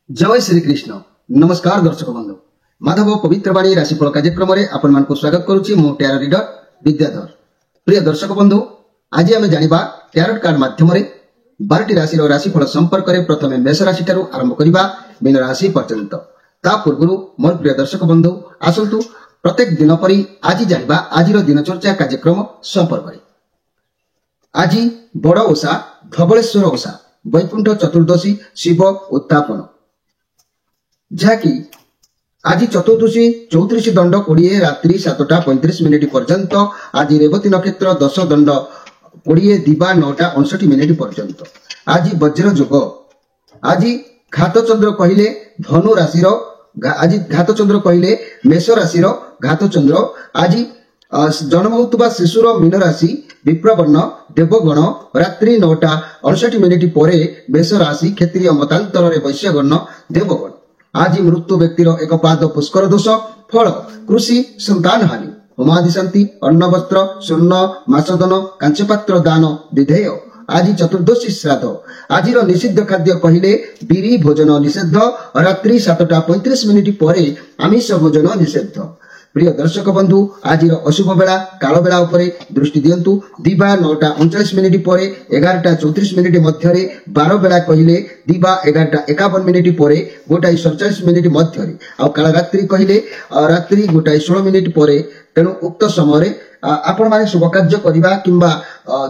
जय श्री कृष्ण। नमस्कार दर्शक बंधु, माधव पवित्रवाणी राशिफल कार्यक्रम में आपण स्वागत करुच्ची। मु टैरो रीडर विद्याधर। प्रिय दर्शक बंधु, आज आम जानिबा टैरोट कार्ड माध्यम 12टी राशि राशिफल संपर्क में प्रथम मेष राशि ठारू आरंभ करबा मीन राशि पर्यंत। ता पूर्व मोर प्रिय दर्शक बंधु आसंतु प्रत्येक दिन परी आज जानिबा आज दिनचर्या कार्यक्रम संपर्क में। आज बड़ ओषा धवलेश्वर ओषा वैकुंठ चतुर्दशी शिव उत्थापन, जहाँकि आज चतुर्दशी 34 दंड 20 रात्रि 7:35 पर्यंत। आज रेवती नक्षत्र 10 दंड 20 दिवा 9:59 पर्यंत। आज वज्र जोग। आज घातचंद्र कहले धनु राशि आज घातचंद्र कहले मेष राशि घातचंद्र। आज जन्म होता शिशुर मीन राशि विप्रवर्ण देवगण रात्रि 9:59 पर मेष राशि क्षेत्रीय मतांतर वैश्यगण देवगण। आज मृत्यु व्यक्तिर एक पाद पुष्कर दोष फल कृषि संतान हानि होमादि शांति अन्न वस्त्र स्वर्ण मासदन कांचपात्र दान विधेय। आज चतुर्दशी श्राद्ध। आज निषिद्ध खाद्य कहले बिरी भोजन निषिद्ध रात्रि 7:35 पर आमिष भोजन निषिद्ध। प्रिय दर्शक बंधु, आज अशुभ बेला काल बेला उपरे दृष्टि दियंतु। दिवा 9:39 पर 11:34 मध्य। 12 बेला कहले दिवा 11:51 पर 1:47 मध्य। और काल रात्रि कहले रात्रि 1:16 पर। तेणु उक्त समय आपण माने शुभ कार्य करिबा किंबा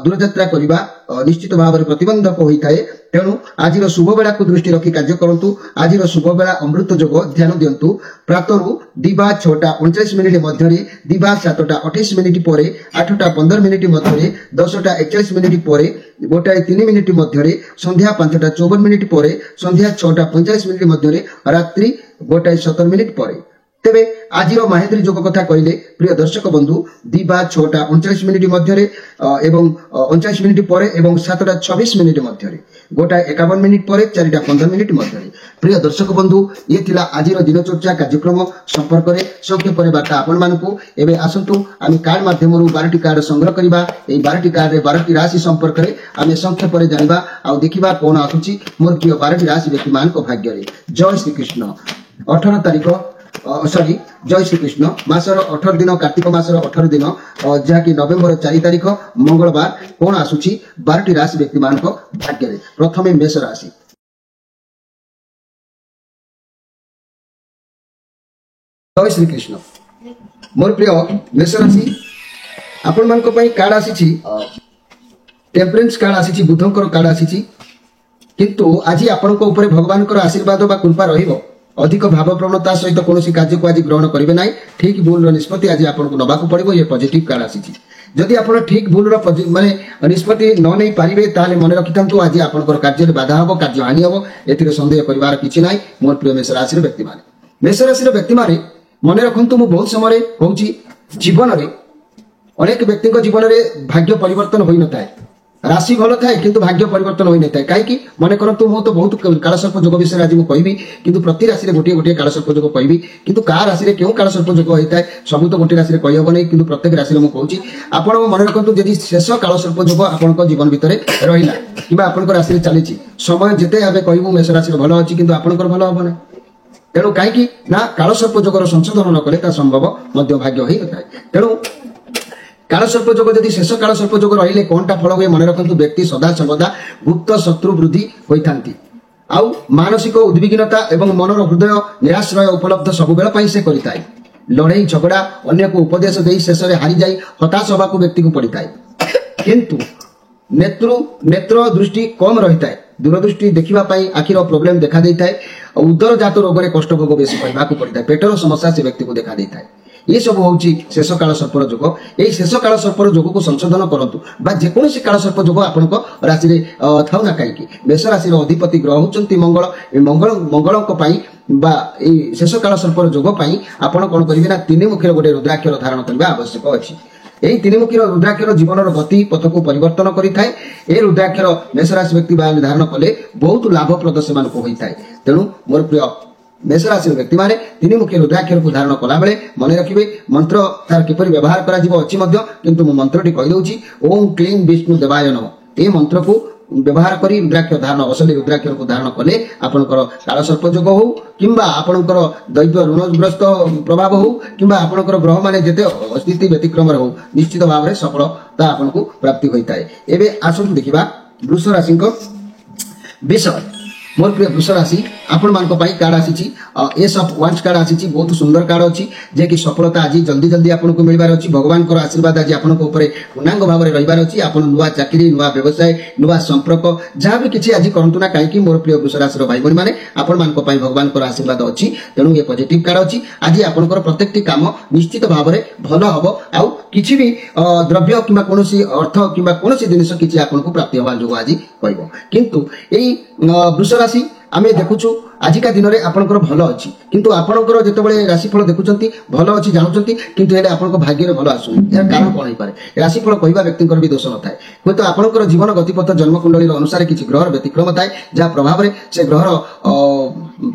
दूरयात्रा करिबा निश्चित भाव में प्रतिबंधक होता है। तेणु आज शुभ बेला को दृष्टि रखी कार्य करंतु। आज शुभ बेला अमृत जोग ध्यान दियंतु। प्रातरु दिवा 6:39 मध्य, दिवा 7:28 पर 8:15 मध्य, 10:41 पर 1:03 मध्य, संध्या 5:54 पर, संध्या 6:45 मध्य, रात्रि 1:17 पर। तेबे आज माहेंद्री जोग कथा कहले प्रिय दर्शक बंधु दिवा 6:39 मध्य एवं 39 पर एवं 7:26 मध्य, 1:51 पर 4:15 मध्य। प्रिय दर्शक बंधु, ये थिला आज दिनचर्या कार्यक्रम संपर्क में संक्षेप बार्ता आपण मानकु। एबे आसंतु आम कार्ड माध्यम 12टी कार्ड संग्रह करबा। एई 12टी कार्ड रे 12टी राशि संपर्क में आम संक्षेप में जानिबा आ देखिबा कोन आसुची मोर प्रिय 12टी राशि व्यक्ति मान को भाग्य रे। जय श्री कृष्ण। 18 तारीख जय श्री कृष्ण। मासर 18 दिन कार्तिक मासर 18 दिन जहाँकि नवेम्बर 4 तारीख मंगलवार कौन आसुची 12टी राशि व्यक्ति मान भाग्य रे। प्रथम मेष राशि। जय श्री कृष्ण। मोर प्रिय मेष राशि आपण मान कार्ड आसी टेम्परेंस कार्ड आसी बुधंकर कार्ड आसी। किंतु आज आपण भगवान आशीर्वाद बा कृपा रहिबो। अधिक भाव प्रवणता सहित कौन कार्य को आज ग्रहण करेंगे ना। ठीक भूल निष्पत्ति आज आपको नवाक पड़ो। ये पॉजिटिव कार्ड आसी। जदि आप ठीक भूल माने निष्पत्ति न नहीं पारे ताले मन रखि था आज आपंकर कार्य बाधा हम कार्य हानि हम। ए सन्देह कर किसी ना। मोर प्रिय मेष राशि व्यक्ति माने मेष राशि व्यक्ति माने मन रखु मु बहुत समय कहूँ जीवन में अनेक व्यक्ति जीवन में भाग्य परिवर्तन हो न था। राशि भल थाए किंतु भाग्य परिवर्तन हो न था। कहीं मन करतु मु तो बहुत कालसर्प जोग विषय आज मुझे कहबी किंतु प्रति राशि में गोटे गोटे कालसर्प जोग कहबी किंतु का राशि में क्यों कालसर्प जोग होता है सब तो गोटे राशि में कहीहब नहीं किंतु प्रत्येक राशि में मुझे आप मन रखु जदि शेष कालसर्प जोग आप जीवन भितर रहा कि आप राशि में चली समय जिते आगे कहूँ मेष राशि भल अच्छी किंतु आपंकर भल हम ना। तेणु कहीं ना कालसर्प जोगर संशोधन न कले संभव भाग्य हो न था। तेणु कालसर्प जोग जदि शेष कालसर्प जोग रहिले कोनटा फल हुए मन रखु व्यक्ति सदा सर्वदा गुप्त शत्रु वृद्धि होता। आउ मानसिक उद्विग्नता एवं मनर हृदय निराश्रय उपलब्ध सब बेल से करता है। लड़ाई झगड़ा अन्य को उपदेश दे शेष में हारी जाई हताश होगा व्यक्ति को पड़ता है। किंतु नेत्र दृष्टि कम रही है। दूरदृष्टि देखापी आखिर प्रोब्लेम देखा देता है। उदर जात रोग में कष्ट भोग बेसी पड़ा पड़ता है। पेटर समस्या से व्यक्ति को देखा देता है। ये सब हूँ शेष काल सर्पर जोग। यही शेष काल सर्पर जोग को संशोधन करूँ जेकोसी काल सर्प जोग आपण राशि में था ना। कहीं मेष राशि अधिपति ग्रह होती मंगल। मंगल शेष काल सर्पर जोग आपण कौन करेंगे ना 3 मुखी गोटे रुद्राक्षर धारण करने आवश्यक अच्छी। यही 3 मुखी रुद्राक्षर जीवन गति पथ को परिवर्तन करें। ये रुद्राक्षर मेष राशि व्यक्ति धारण कले बहुत लाभप्रद से होता है। तेणु मोर प्रिय मेष राशि व्यक्ति माने 3 मुखी रुद्राक्षर को धारण कला बेले मन रखिए मंत्र तार किपरि व्यवहार करा जिवो अछि मध्य किंतु मो मंत्रटी कहि दउची ओम क्लीं विष्णु देवाय नमः। ए मंत्र को व्यवहार करी रुद्राक्ष धारण असली रुद्राक्ष को धारण कले आपनकर कालसर्प जोग हो किंबा आपनकर दैव ऋणग्रस्त प्रभाव हो किंबा आपनकर ग्रह माने जेते स्थिति व्यतिक्रम हो निश्चित भाव में सफलता आपनको प्राप्ति होइताय। एबे आसु देखिबा वृष राशि को विषय। मोर प्रिय वृष राशि आपण मान कार्ड आसी एस ऑफ वांस कार्ड आसी बहुत सुंदर कार्ड अच्छी जे कि सफलता आज जल्दी जल्दी आपको मिलबार अच्छी भगवान को आशीर्वाद आज आपन ऊपर पूर्णांग भाव में रहिबार अच्छी आपन नुआ चाकरी नुआ व्यवसाय नुआ संपर्क जहाँ भी किसी आज करंतु ना कहीं मोर प्रिय वृष राशि भाई बहन मैंने आपण मान भगवान को आशीर्वाद अच्छी तेणु ये पॉजिटिव कार्ड अच्छी आज आपंकर प्रत्येक काम निश्चित भाव में भल हम आउ किसी भी द्रव्य किंबा कोनोसी अर्थ किंबा कोनोसी जिनिस किछि आपनको प्राप्ति होबा जो आज कहबो किंतु एई वृष राशि आमे देखुछु आजिका दिन में आपंकर भल अच्छी किंतु आपंकर जितेबाला राशिफल देखुंत भल अच्छी जानते किंतु हेले आपन भाग्य भल आसुनी यार कारण कौन हो राशिफल कहवा व्यक्ति भी दोष न थाए हूँ तो आपंकर जीवन गतिपथ जन्मकुंडली अनुसार किसी ग्रहर व्यतिक्रम थाए जहाँ प्रभाव में से ग्रहर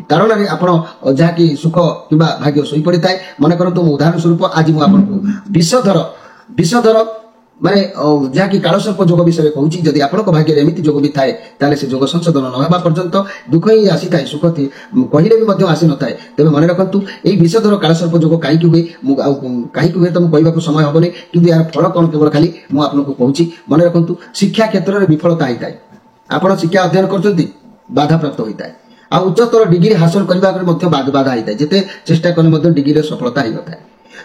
तारण आप जहाँकि सुख कि भाग्य शोई पड़ी थाए मन करतु उदाहरण स्वरूप आज मुझे विषधर माने जहाँकि कालसर्प जोग विषय कहूँ जदि आपन भाग्य एमती जोग भी थाए ताले से जोग संशोधन न होगा पर्यंत दुख ही आसी थाए सुख थी कहले भी आसी न थाए तेज मन रखु यही विषधर कालसर्प जोग कहीं हुए कहीं हुए तो मुझे कहवाक समय हेनी कि यार फल कौन केवल खाली मुझे कहूँ मन रखु शिक्षा क्षेत्र में विफलता होता है आपड़ शिक्षा अध्ययन कर बाधा प्राप्त होता है आ उच्चतर डिग्री हासिल करने बाधा होता है जिते चेष्टा कले डिग्री सफलता ही न थाए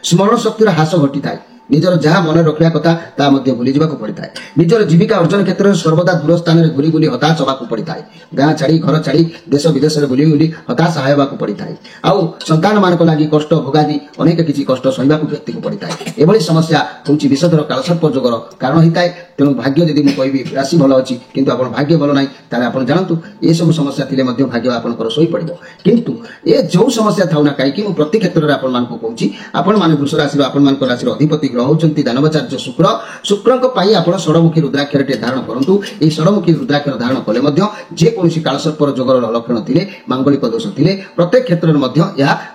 स्मरण शक्तिर ह्रास घटी थाए निजर जहाँ मन रखा कथा ता भूली जावाक पड़ता है निजर जीविका अर्जन क्षेत्र में सर्वदा दूर स्थान में बुली बुली हताश होगा पड़ता है गाँ छाड़ी घर छाड़ी देश विदेश में बुली बुली हताश होगा पड़ता है आउ संतान मान लगी कष्ट भोगादी अनेक किसी कष्ट सहवा व्यक्ति को पड़ता है एभली समस्या हूँ विषधर कालसर्प जोगर कारण होता है तेणु भाग्य जदि मुझे कहबी राशि भल अच्छी किंतु आप भाग्य भल ना ताले आप जानतु ये सब समस्या थिले भाग्य आपंकर शोई पड़ो किंतु ये जो समस्या था ना कहीं प्रति क्षेत्र में आपण मानक कहूँ आपण मैंने वृष राशि आपण मान राशि अधिपति होती दानवाचार्य शुक्र शुक्र आप षड़मुखी रुद्राक्षर धारण करूँ ये षड़मुखी रुद्राक्षर धारण कले जेकोसी कालसर्पर जोगर लक्षण थे मांगलिक दोष थे प्रत्येक क्षेत्र में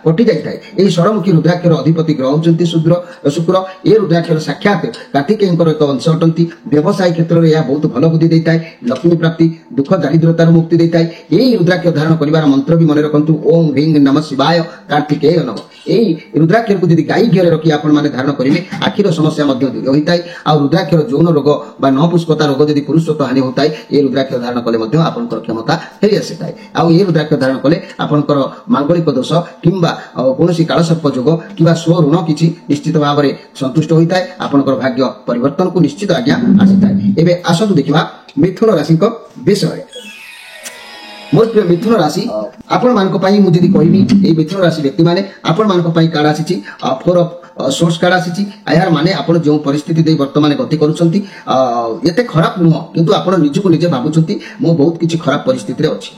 कटि जाए ये षड़मुखी रुद्राक्षर अधिपति ग्रह होती शुक्र ये रुद्राक्षर साक्षात कार्तिकेयर एक अंश अटंती व्यवसाय क्षेत्र में यह बहुत भल बुद्धि देता है लक्ष्मी प्राप्ति दुख दारिद्रतार मुक्ति देता है यही रुद्राक्ष धारण कर मंत्र भी मन रखु ओम ह्रीं नमः शिवाय कार्तिकेय नमः यही रुद्राक्षर को गाई घी रखी आप धारण करेंगे आखिर समस्या दूर होता है आ रुद्राक्षर जौन रोग बा नपुष्पता रोग जदि पुरुषत्व हानि होता है ये रुद्राक्ष धारण कले आपंकर क्षमता फेरी आसी है आ ये रुद्राक्ष धारण कले आपंकर मांगलिक दोष किंबा कौन कालसर्प जोग कि स्व ऋण किसी निश्चित भाव में संतुष्ट होता है आपंकर भाग्य परिवर्तन को निश्चित आज्ञा आसी है। एवं आसतु देखा मिथुन राशि विषय। मोर प्रिय मिथुन राशि आपण मानक पई मु जदि कहबी ए मिथुन राशि व्यक्ति माने आपण मानक पई कार्ड आसी फोर ऑफ सोर्स कार्ड आसी यार माने आपण जो परिस्थिति दे वर्तमान गति करूछंती एते खराब नुह किंतु आपण निजको निजे भाबुछंती मु बहुत किछि खराब परिस्थिति रे अछि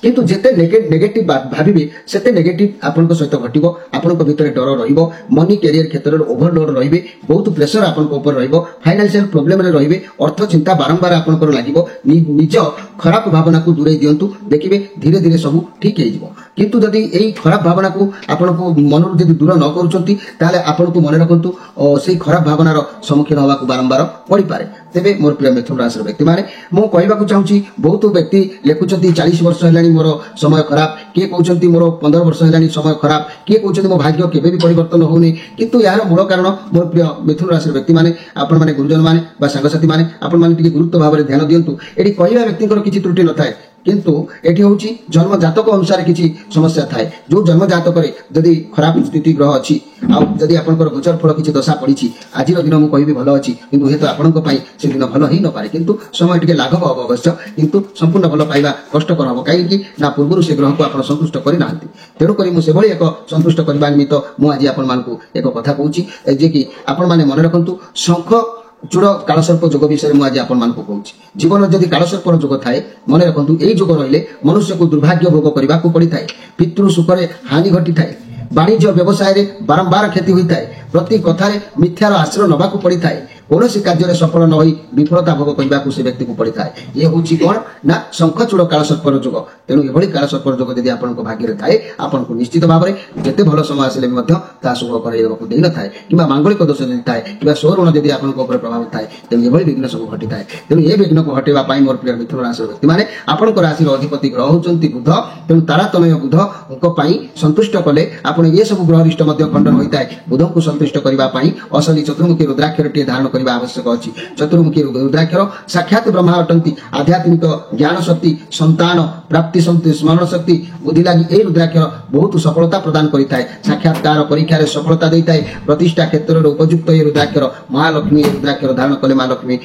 किंतु जेते नेगेटिव भाविबे सेते नेगेटिव आपनको सहित घटिबो आपनको भितर डर रहिबो मनी कैरियर क्षेत्र में ओवरलोड रहिबे बहुत प्रेशर आपनको ऊपर रहिबो फाइनेंशियल प्रॉब्लम रे रहिबे अर्थ चिंता बारंबार आपनको लागिबो निज खराब भावना को दूरे दियंतु देखिबे धीरे धीरे सब ठीक हो जिवो किंतु जदि एई खराब भावना को आपनको मन जदि दूर न करूचंती ताले आपनको मन रखंतु सेई खराब भावनार सम्मुखीन होबा को बारंबार पड़ी पारे। तेबे मोर प्रिय मिथुन राशि व्यक्ति माने मु कहबाकू चाहूची बहुत व्यक्ति लिखुचंती 40 वर्ष हेलानी मोर समय खराब किए कहते मोर 15 वर्ष हेलानी समय खराब किए कहते मो भाग्य केबे भी परिवर्तन होनी किंतु यार मूल कारण मोर प्रिय मिथुन राशि व्यक्ति माने आपण माने गुरुजन माने बा सांगसाथी माने आपण माने टिके गुरुत्व भाव में ध्यान दियंतु एटी कहवा व्यक्तिଙ୍କର କିଛି त्रुटि न थाए किंतु एटी होची जन्म जातक अनुसार किसी समस्या थाए जो जन्म जातक जदि खराब स्थिति ग्रह अच्छी आ जदि आपनकर गोचर फल किसी दशा पड़ी आज दिन मुझे कहबी भल अच्छी किंतु हे तो आपण से दिन भल ही न पारे किंतु समय टिके लाघव हम अवश्य किंतु संपूर्ण भल पाइबा कष्टकर हम कहीं ना पूर्व से ग्रह को आप संतुष्ट करना तेणुक मुझे एक संतुष्ट करने निमित्त मुझे आपण एक कथा कहूँ जे कि आपण मैंने मन रखु शंख चूड़ कालसर्प जोग विषय मुझे आज कहूँ जीवन जदि कालसर्प जोग थाए मन रखु यही जोग रही मनुष्य को दुर्भाग्य भोग करने को पड़ी था पितृ सुखरे हानि घटी थाए वाणिज्य व्यवसाय रे बारंबार क्षति होता है प्रति कथार मिथ्यार आश्रय नवाक पड़ी था କୌଣସି କାର୍ଯ୍ୟରେ ସଫଳ ନ ହୋଇ ବିଫଳତା ଭୋଗ କରିବାକୁ ସେ ବ୍ୟକ୍ତିକୁ ପଡ଼ିଥାଏ। ଇଏ ହେଉଛି କ'ଣ ନା ଶଙ୍ଖଚୂଡ଼ କାଳସର୍ପର ଯୋଗ। ତେଣୁ ଏଭଳି କାଳସର୍ପର ଯୋଗ ଯଦି ଆପଣଙ୍କ ଭାଗ୍ୟରେ ଥାଏ ଆପଣଙ୍କୁ ନିଶ୍ଚିତ ଭାବରେ ଯେତେ ଭଲ ସମୟ ଆସିଲେ ବି ମଧ୍ୟ ତାହା ଶୁଭ କରାଇବାକୁ ଦେଇନଥାଏ କିମ୍ବା ମାଙ୍ଗଳିକ ଦୋଷ ଯଦି ଥାଏ କିମ୍ବା ସ୍ୱଋଣ ଯଦି ଆପଣଙ୍କ ଉପରେ ପ୍ରଭାବ ଥାଏ ତେଣୁ ଏଭଳି ବିଘ୍ନ ସବୁ ଘଟିଥାଏ। ତେଣୁ ଏ ବିଘ୍ନକୁ ହଟାଇବା ପାଇଁ ମୋର ପ୍ରିୟ ମିଥୁନ ରାଶିର ବ୍ୟକ୍ତିମାନେ ଆପଣଙ୍କ ରାଶିର ଅଧିପତି ଗ୍ରହ ହେଉଛନ୍ତି ବୁଧ। ତେଣୁ ତାରାତନୟ ବୁଧଙ୍କ ପାଇଁ ସନ୍ତୁଷ୍ଟ କଲେ ଆପଣ ଏ ସବୁ ଗ୍ରହରିଷ୍ଟ ମଧ୍ୟ ଖଣ୍ଡନ ହୋଇଥାଏ। ବୁଧଙ୍କୁ ସନ୍ତୁଷ୍ଟ କରିବା ପାଇଁ ଅସଲି ଚତୁର୍ମୁଖୀ ରୁଦ୍ରାକ୍ଷରଟିଏ ଧାରଣ କରିବା ଆବଶ୍ୟକ ଅଛି। ଚତୁର୍ମୁଖୀ ରୁଦ୍ରାକ୍ଷର ସାକ୍ଷାତ ବ୍ରହ୍ମା ଅଟନ୍ତି। ଆଧ୍ୟାତ୍ମିକ ଜ୍ଞାନ ଶକ୍ତି, ସନ୍ତାନ ପ୍ରାପ୍ତି, ସ୍ମରଣ ଶକ୍ତି, ବୁଦ୍ଧି ଲାଗି ଏହି ରୁଦ୍ରାକ୍ଷର ବହୁତ ସଫଳତା ପ୍ରଦାନ କରିଥାଏ। ସାକ୍ଷାତକାର ପରୀକ୍ଷାରେ ସଫଳତା ଦେଇଥାଏ। ପ୍ରତିଷ୍ଠା କ୍ଷେତ୍ରରେ ଉପଯୁକ୍ତ ଏହି ରୁଦ୍ରାକ୍ଷର ମହାଲକ୍ଷ୍ମୀ ଏହି ରୁଦ୍ରାକ୍ଷର ଧାରଣ କଲେ ମହାଲକ୍ଷ୍ମୀ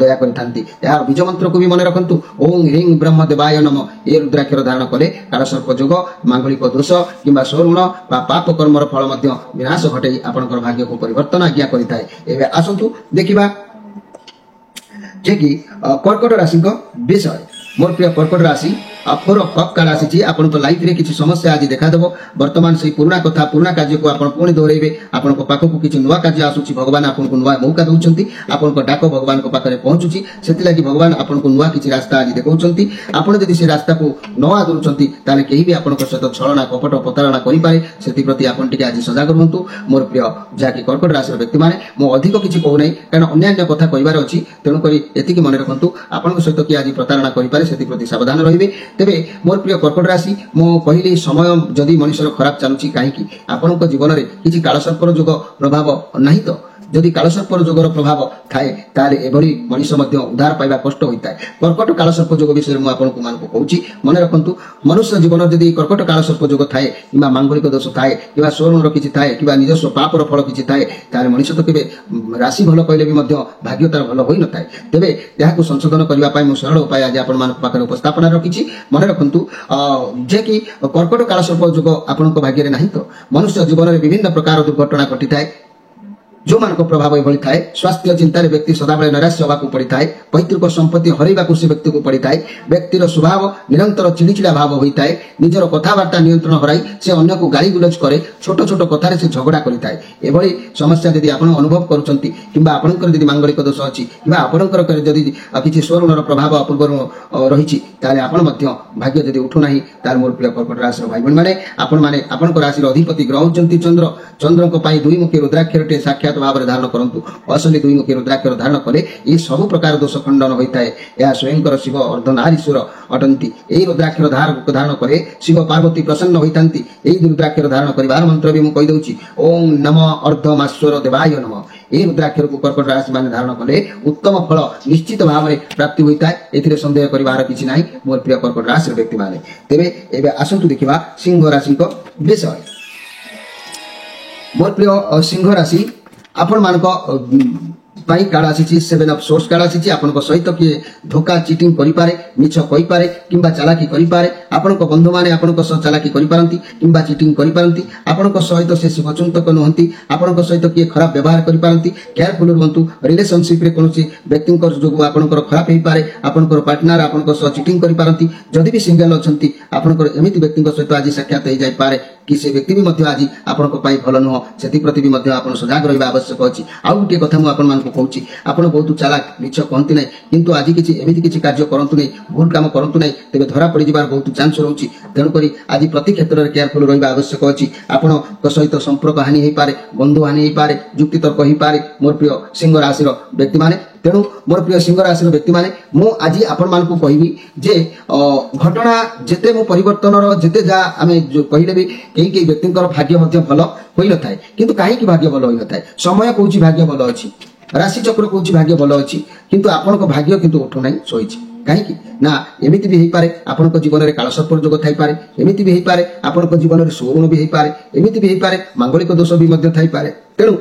ଦୟା କରିଥାନ୍ତି। ଏହାର ବୀଜ ମନ୍ତ୍ରକୁ ବି ମନେ ରଖନ୍ତୁ। ଓಂ ହ୍ରିଂ ବ୍ରହ୍ମଦେବାୟ ନମ। ଏହି ରୁଦ୍ରାକ୍ଷର ଧାରଣ କଲେ କାଳସର୍ପ ଯୋଗ, ମାଙ୍ଗଳିକ ଦୋଷ କିମ୍ବା ସ୍ୱଋଣ ବା ପାପ କର୍ମର ଫଳ ମଧ୍ୟ ବିନାଶ ଘଟାଇ ଆପଣଙ୍କର ଭାଗ୍ୟକୁ ପରିବର୍ତ୍ତନ ଆଜ୍ଞା କରିଥାଏ। ଏବେ ଆସନ୍ତୁ ଦେଖିବା ଯେ କି କର୍କଟ ରାଶିଙ୍କ ବିଷୟ। ମୋର ପ୍ରିୟ କର୍କଟ ରାଶି ଫୋର ଅଫ୍ କପ୍ କାର୍ଡ ଆସିଛି। ଆପଣଙ୍କ ଲାଇଫରେ କିଛି ସମସ୍ୟା ଆଜି ଦେଖାଦେବ। ବର୍ତ୍ତମାନ ସେଇ ପୁରୁଣା କଥା, ପୁରୁଣା କାର୍ଯ୍ୟକୁ ଆପଣ ପୁଣି ଦୌଡ଼େଇବେ। ଆପଣଙ୍କ ପାଖକୁ କିଛି ନୂଆ କାର୍ଯ୍ୟ ଆସୁଛି। ଭଗବାନ ଆପଣଙ୍କୁ ନୂଆ ମୌକା ଦେଉଛନ୍ତି। ଆପଣଙ୍କ ଡାକ ଭଗବାନଙ୍କ ପାଖରେ ପହଞ୍ଚୁଛି। ସେଥିଲାଗି ଭଗବାନ ଆପଣଙ୍କୁ ନୂଆ କିଛି ରାସ୍ତା ଆଜି ଦେଖାଉଛନ୍ତି। ଆପଣ ଯଦି ସେ ରାସ୍ତାକୁ ନ ଆଦରୁଛନ୍ତି ତାହେଲେ କେହି ବି ଆପଣଙ୍କ ସହିତ ଛଳନା, କପଟ, ପ୍ରତାରଣା କରିପାରେ। ସେଥିପ୍ରତି ଆପଣ ଟିକେ ଆଜି ସଜାଗ ରୁହନ୍ତୁ ମୋର ପ୍ରିୟ ଯାହାକି କର୍କଟ ରାଶିର ବ୍ୟକ୍ତିମାନେ। ମୁଁ ଅଧିକ କିଛି କହୁନାହିଁ କାରଣ ଅନ୍ୟାନ୍ୟ କଥା କହିବାର ଅଛି। ତେଣୁକରି ଏତିକି ମନେ ରଖନ୍ତୁ ଆପଣଙ୍କ ସହିତ କିଏ ଆଜି ପ୍ରତାରଣା କରିପାରେ, ସେଥିପ୍ରତି ସାବଧାନ ରହିବେ। ତେବେ ମୋର ପ୍ରିୟ କର୍କଟ ରାଶି, ମୁଁ କହିଲି ସମୟ ଯଦି ମଣିଷର ଖରାପ ଚାଲୁଛି କାହିଁକି? ଆପଣଙ୍କ ଜୀବନରେ କିଛି କାଳସର୍ପର ଯୋଗ ପ୍ରଭାବ ନାହିଁ ତ? ଯଦି କାଳସର୍ପର ଯୋଗର ପ୍ରଭାବ ଥାଏ ତାହେଲେ ଏଭଳି ମଣିଷ ମଧ୍ୟ ଉଦ୍ଧାର ପାଇବା କଷ୍ଟ ହୋଇଥାଏ। କର୍କଟ କାଳସର୍ପ ଯୋଗ ବିଷୟରେ ମୁଁ ଆପଣଙ୍କୁ କହୁଛି। ମନେ ରଖନ୍ତୁ ମନୁଷ୍ୟ ଜୀବନରେ ଯଦି କର୍କଟ କାଳସର୍ପ ଯୋଗ ଥାଏ କିମ୍ବା ମାଙ୍ଗଳିକ ଦୋଷ ଥାଏ କିମ୍ବା ସ୍ୱଋଣର କିଛି ଥାଏ କିମ୍ବା ନିଜସ୍ୱ ପାପର ଫଳ କିଛି ଥାଏ ତାହେଲେ ମଣିଷ ତ କେବେ ରାଶି ଭଲ କହିଲେ ବି ମଧ୍ୟ ଭାଗ୍ୟ ତାର ଭଲ ହୋଇନଥାଏ। ତେବେ ଏହାକୁ ସଂଶୋଧନ କରିବା ପାଇଁ ମୁଁ ସରଳ ଉପାୟ ଆଜି ଆପଣମାନଙ୍କ ପାଖରେ ଉପସ୍ଥାପନା ରଖିଛି। ମନେ ରଖନ୍ତୁ ଯେ କି କର୍କଟ କାଳସର୍ପ ଯୋଗ ଆପଣଙ୍କ ଭାଗ୍ୟରେ ନାହିଁ ତ ମନୁଷ୍ୟ ଜୀବନରେ ବିଭିନ୍ନ ପ୍ରକାର ଦୁର୍ଘଟଣା ଘଟିଥାଏ ଯେଉଁମାନଙ୍କ ପ୍ରଭାବ ଏଭଳି ଥାଏ। ସ୍ୱାସ୍ଥ୍ୟ ଚିନ୍ତାରେ ବ୍ୟକ୍ତି ସଦାବେଳେ ନୈରାଶ୍ୟ ହେବାକୁ ପଡ଼ିଥାଏ। ପୈତୃକ ସମ୍ପତ୍ତି ହରାଇବାକୁ ସେ ବ୍ୟକ୍ତିକୁ ପଡ଼ିଥାଏ। ବ୍ୟକ୍ତିର ସ୍ୱଭାବ ନିରନ୍ତର ଚିଡ଼ିଚିଡ଼ା ଭାବ ହୋଇଥାଏ। ନିଜର କଥାବାର୍ତ୍ତା ନିୟନ୍ତ୍ରଣ ହରାଇ ସେ ଅନ୍ୟକୁ ଗାଳି ଗୁଲଜ କରେ। ଛୋଟ ଛୋଟ କଥାରେ ସେ ଝଗଡ଼ା କରିଥାଏ। ଏଭଳି ସମସ୍ୟା ଯଦି ଆପଣ ଅନୁଭବ କରୁଛନ୍ତି କିମ୍ବା ଆପଣଙ୍କର ଯଦି ମାଙ୍ଗଳିକ ଦୋଷ ଅଛି କିମ୍ବା ଆପଣଙ୍କର ଯଦି କିଛି ସ୍ୱଋଣର ପ୍ରଭାବ ପୂର୍ବରୁ ରହିଛି ତାହେଲେ ଆପଣ ମଧ୍ୟ ଭାଗ୍ୟ ଯଦି ଉଠୁନାହିଁ ତାହେଲେ ମୋର ପ୍ରିୟ କର୍କଟ ରାଶିର ଭାଇ ଭଉଣୀମାନେ ଆପଣମାନେ ଆପଣଙ୍କ ରାଶିର ଅଧିପତି ଗ୍ରହ ହେଉଛନ୍ତି ଚନ୍ଦ୍ର। ଚନ୍ଦ୍ରଙ୍କ ପାଇଁ ଦୁଇମୁଖୀ ରୁଦ୍ରାକ୍ଷରଟିଏ ସାକ୍ଷାତ ଭାବରେ ଧାରଣ କରନ୍ତୁ। ଅସଲି ଦୁଇମୁଖୀ ରୁଦ୍ରାକ୍ଷର ଧାରଣ କଲେ ଏହି ସବୁ ପ୍ରକାର ଦୋଷ ଖଣ୍ଡନ ହୋଇଥାଏ। ଏହା ସ୍ୱୟଂଙ୍କର ଶିବ ଅର୍ଦ୍ଧନାରୀଶ୍ୱର ଅଟନ୍ତି। ଏହି ରୁଦ୍ରାକ୍ଷର ଧାରଣ କଲେ ଶିବ ପାର୍ବତୀ ପ୍ରସନ୍ନ ହୋଇଥାନ୍ତି। ଏହି ରୁଦ୍ରାକ୍ଷର ଧାରଣ କରିବାର ମନ୍ତ୍ର ବି ମୁଁ କହିଦେଉଛି। ଓಂ ନମ ଅର୍ଦ୍ଧମାଶ୍ୱର ଦେବାୟ ନମ। ଏହି ରୁଦ୍ରାକ୍ଷରକୁ କର୍କଟ ରାଶି ମାନେ ଧାରଣ କଲେ ଉତ୍ତମ ଫଳ ନିଶ୍ଚିତ ଭାବରେ ପ୍ରାପ୍ତି ହୋଇଥାଏ। ଏଥିରେ ସନ୍ଦେହ କରିବାର କିଛି ନାହିଁ ମୋର ପ୍ରିୟ କର୍କଟ ରାଶିର ବ୍ୟକ୍ତିମାନେ। ତେବେ ଏବେ ଆସନ୍ତୁ ଦେଖିବା ସିଂହ ରାଶିଙ୍କ ବିଷୟ। ମୋର ପ୍ରିୟ ସିଂହ ରାଶି ଆପଣମାନଙ୍କ ପାଇଁ କାର୍ଡ ଆସିଛି ସେଭେନ୍ ଅଫ୍ ସୋର୍ସ କାର୍ଡ ଆସିଛି। ଆପଣଙ୍କ ସହିତ କିଏ ଧୋକା ଚିଟିଂ କରିପାରେ, ମିଛ କହିପାରେ କିମ୍ବା ଚାଲାକି କରିପାରେ। ଆପଣଙ୍କ ବନ୍ଧୁମାନେ ଆପଣଙ୍କ ସହ ଚାଲାକି କରିପାରନ୍ତି କିମ୍ବା ଚିଟିଂ କରିପାରନ୍ତି। ଆପଣଙ୍କ ସହିତ ସେ ଶୁଭଚିନ୍ତକ ନୁହନ୍ତି। ଆପଣଙ୍କ ସହିତ କିଏ ଖରାପ ବ୍ୟବହାର କରିପାରନ୍ତି। କେୟାରଫୁଲ ରୁହନ୍ତୁ। ରିଲେସନସିପରେ କୌଣସି ବ୍ୟକ୍ତିଙ୍କ ଯୋଗୁଁ ଆପଣଙ୍କର ଖରାପ ହେଇପାରେ। ଆପଣଙ୍କର ପାର୍ଟନର ଆପଣଙ୍କ ସହ ଚିଟିଂ କରିପାରନ୍ତି। ଯଦି ବି ସିଙ୍ଗଲ ଅଛନ୍ତି ଆପଣଙ୍କର ଏମିତି ବ୍ୟକ୍ତିଙ୍କ ସହିତ ଆଜି ସାକ୍ଷାତ ହେଇଯାଇପାରେ କି ସେ ବ୍ୟକ୍ତି ବି ମଧ୍ୟ ଆଜି ଆପଣଙ୍କ ପାଇଁ ଭଲ ନୁହଁ। ସେଥିପ୍ରତି ବି ମଧ୍ୟ ଆପଣ ସଜାଗ ରହିବା ଆବଶ୍ୟକ ଅଛି। ଆଉ ଗୋଟିଏ କଥା ମୁଁ ଆପଣମାନଙ୍କୁ କହୁଛି, ଆପଣ ବହୁତ ଚାଲାକ, ମିଛ କହନ୍ତି ନାହିଁ କିନ୍ତୁ ଆଜି କିଛି ଏମିତି କିଛି କାର୍ଯ୍ୟ କରନ୍ତୁ ନାହିଁ, ଭୁଲ କାମ କରନ୍ତୁ ନାହିଁ, ତେବେ ଧରା ପଡ଼ିଯିବାର ବହୁତ ଚାନ୍ସ ରହୁଛି। ତେଣୁକରି ଆଜି ପ୍ରତି କ୍ଷେତ୍ରରେ କେୟାରଫୁଲ ରହିବା ଆବଶ୍ୟକ ଅଛି। ଆପଣଙ୍କ ସହିତ ସମ୍ପର୍କ ହାନି ହେଇପାରେ, ବନ୍ଧୁ ହାନି ହେଇପାରେ, ଯୁକ୍ତିତର୍କ ହେଇପାରେ ମୋର ପ୍ରିୟ ସିଂହ ରାଶିର ବ୍ୟକ୍ତିମାନେ। ତେଣୁ ମୋର ପ୍ରିୟ ସିଂହ ରାଶିର ବ୍ୟକ୍ତିମାନେ ମୁଁ ଆଜି ଆପଣମାନଙ୍କୁ କହିବି ଯେ ଘଟଣା ଯେତେ ମୁଁ ପରିବର୍ତ୍ତନର ଯେତେ ଯାହା ଆମେ କହିଲେ ବି କେହି କେହି ବ୍ୟକ୍ତିଙ୍କର ଭାଗ୍ୟ ମଧ୍ୟ ଭଲ ହୋଇନଥାଏ। କିନ୍ତୁ କାହିଁକି ଭାଗ୍ୟ ଭଲ ହୋଇନଥାଏ? ସମୟ କହୁଛି ଭାଗ୍ୟ ଭଲ ଅଛି, ରାଶି ଚକ୍ର କହୁଛି ଭାଗ୍ୟ ଭଲ ଅଛି, କିନ୍ତୁ ଆପଣଙ୍କ ଭାଗ୍ୟ କିନ୍ତୁ ଉଠୁନାହିଁ, ଶୋଇଛି। କାହିଁକି ନା ଏମିତି ବି ହେଇପାରେ ଆପଣଙ୍କ ଜୀବନରେ କାଳସର୍ପର ଯୋଗ ଥାଇପାରେ। ଏମିତି ବି ହେଇପାରେ ଆପଣଙ୍କ ଜୀବନରେ ସ୍ୱଋଣ ବି ହେଇପାରେ। ଏମିତି ବି ହେଇପାରେ ମାଙ୍ଗଳିକ ଦୋଷ ବି ମଧ୍ୟ ଥାଇପାରେ। ତେଣୁ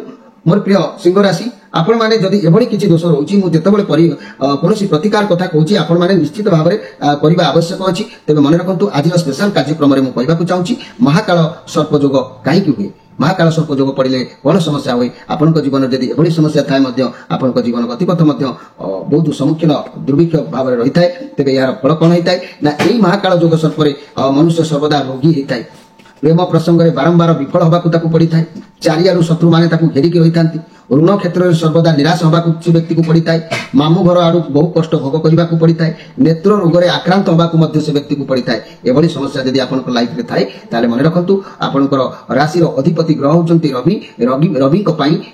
ମୋର ପ୍ରିୟ ସିଂହ ରାଶି ଆପଣମାନେ ଯଦି ଏଭଳି କିଛି ଦୋଷ ରହୁଛି ମୁଁ ଯେତେବେଳେ କୌଣସି ପ୍ରତିକାର କଥା କହୁଛି ଆପଣମାନେ ନିଶ୍ଚିତ ଭାବରେ କରିବା ଆବଶ୍ୟକ ଅଛି। ତେବେ ମନେ ରଖନ୍ତୁ ଆଜିର ସ୍ପେଶାଲ କାର୍ଯ୍ୟକ୍ରମରେ ମୁଁ କହିବାକୁ ଚାହୁଁଛି ମହାକାଳ ସର୍ପ ଯୋଗ କାହିଁକି ହୁଏ, ମହାକାଳ ସର୍ପ ଯୋଗ ପଡ଼ିଲେ କ'ଣ ସମସ୍ୟା ହୁଏ। ଆପଣଙ୍କ ଜୀବନରେ ଯଦି ଏଭଳି ସମସ୍ୟା ଥାଏ ମଧ୍ୟ ଆପଣଙ୍କ ଜୀବନ ଗତିପଥ ମଧ୍ୟ ବହୁତ ସମ୍ମୁଖୀନ ଦୁର୍ଭିକ୍ଷ ଭାବରେ ରହିଥାଏ। ତେବେ ଏହାର ଫଳ କ'ଣ ହେଇଥାଏ ନା ଏହି ମହାକାଳ ଯୋଗ ସର୍ପରେ ମନୁଷ୍ୟ ସର୍ବଦା ରୋଗୀ ହେଇଥାଏ। ପ୍ରେମ ପ୍ରସଙ୍ଗରେ ବାରମ୍ବାର ବିଫଳ ହେବାକୁ ତାକୁ ପଡ଼ିଥାଏ। ଚାରିଆଡ଼ୁ ଶତ୍ରୁମାନେ ତାକୁ ଘେରିକି ରହିଥାନ୍ତି। ऋण क्षेत्र में सर्वदा निराश होगा व्यक्ति को पड़ी था मामू घर आड़ बहु कष्ट भोग करने को पड़ी था नेत्र रोग आक्रांत होगा से व्यक्ति को पड़ी था एभली समस्या यदि आप लाइफ में थाए ताले मन रखु आपंकर राशि अधिपति ग्रह होती रवि रवि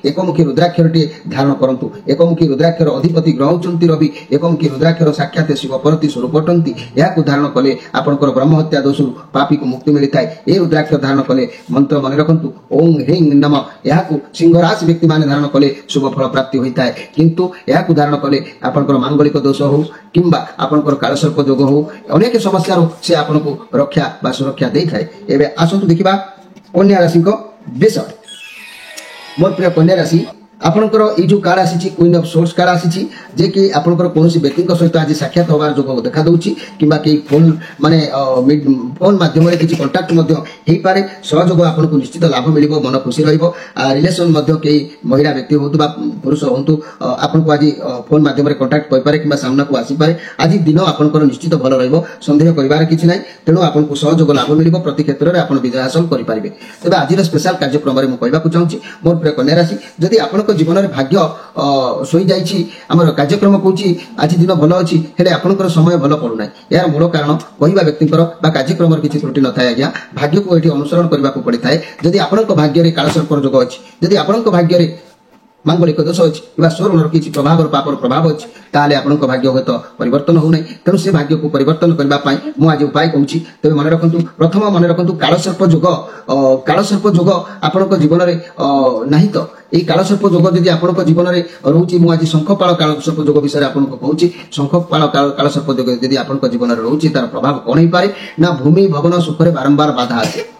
एकमुखी रुद्राक्षर टे धारण करूँ एकमुखी रुद्राक्षर अधिपति ग्रह होती रवि एकमुखी रुद्राक्षर साक्षात शिव परती स्वरूप अटंती यहाँ धारण कले आपंकर ब्रह्म हत्या दोष पापी को मुक्ति मिलता है ये रुद्राक्षर धारण कले मंत्र मन रखु ओं ह्रीं नम यहाँ सिंहराशि व्यक्ति मान धारण कले शुभ फल प्राप्ति होता है किंतु यहाँ धारण कले आपंकर मांगलिक दोष हो किंबा आपंकर कालसर्प जोग हो अनेक समस्या से आपको रक्षा बा सुरक्षा दे थाए एवं आसतु देखा कन्या राशि विषय मोर प्रिय कन्या राशि आपणकर ये जो कार्ड आसी क्वीन ऑफ सोर्स कार्ड आसी जे कि आपणकर कौन व्यक्ति सहित आज साक्षात होवार जो देखा दूची किंबा कि फोन माने फोन माध्यम किसी कंटाक्ट हो पारे सहयोग आपको निश्चित लाभ मिल मन खुशी रिलेसन कई महिला व्यक्ति हो पुरुष हो आपको आज फोन माध्यम कंटाक्ट पारे कि सामना को आसीपे आज दिन आपंकर निश्चित भल रंदेह कर किसी ना तेणु आपको सहयोग लाभ मिल प्रति क्षेत्र में आप विजय हासिल करेंगे तेज आज स्पेशल कार्यक्रम में मुझे कहूँ चाहूँगी मोर प्रिय कन्या राशि जदि आप जीवन में भाग्य शोई जामर कार्यक्रम कौच आज दिन भल अच्छी हेले आपंकर समय भल पड़ूना यार मूल कारण कहवा व्यक्ति कार्यक्रम किसी त्रुटि न था आज्ञा भाग्य को ये अनुसरण करने को पड़ता है जदि आपण भाग्य कालसर्प जोग अच्छी जदि आपण भाग्य मांगलिक दोष अच्छी स्वर्ण किसी प्रभाव पापर प्रभाव अच्छी ताले आपण भाग्य हूँ परिवर्तन होना तेणु से भाग्य को परिवर्तन करने मुझे आज उपाय कहूँ तेज मन रखु प्रथम मन रखु कालसर्प जोग आपण जीवन में नहीं तो ये कालसर्प जोग जदि आपण जीवन में रोचे मुझे शंखपाल कालसर्प जोग विषय आपको कहूँ शंखपाल कालसर्प जोग जदि आपण जीवन में रोचे तार प्रभाव कौन हो पारे ना भूमि भवन सुखरे बारंबार बाधा आसे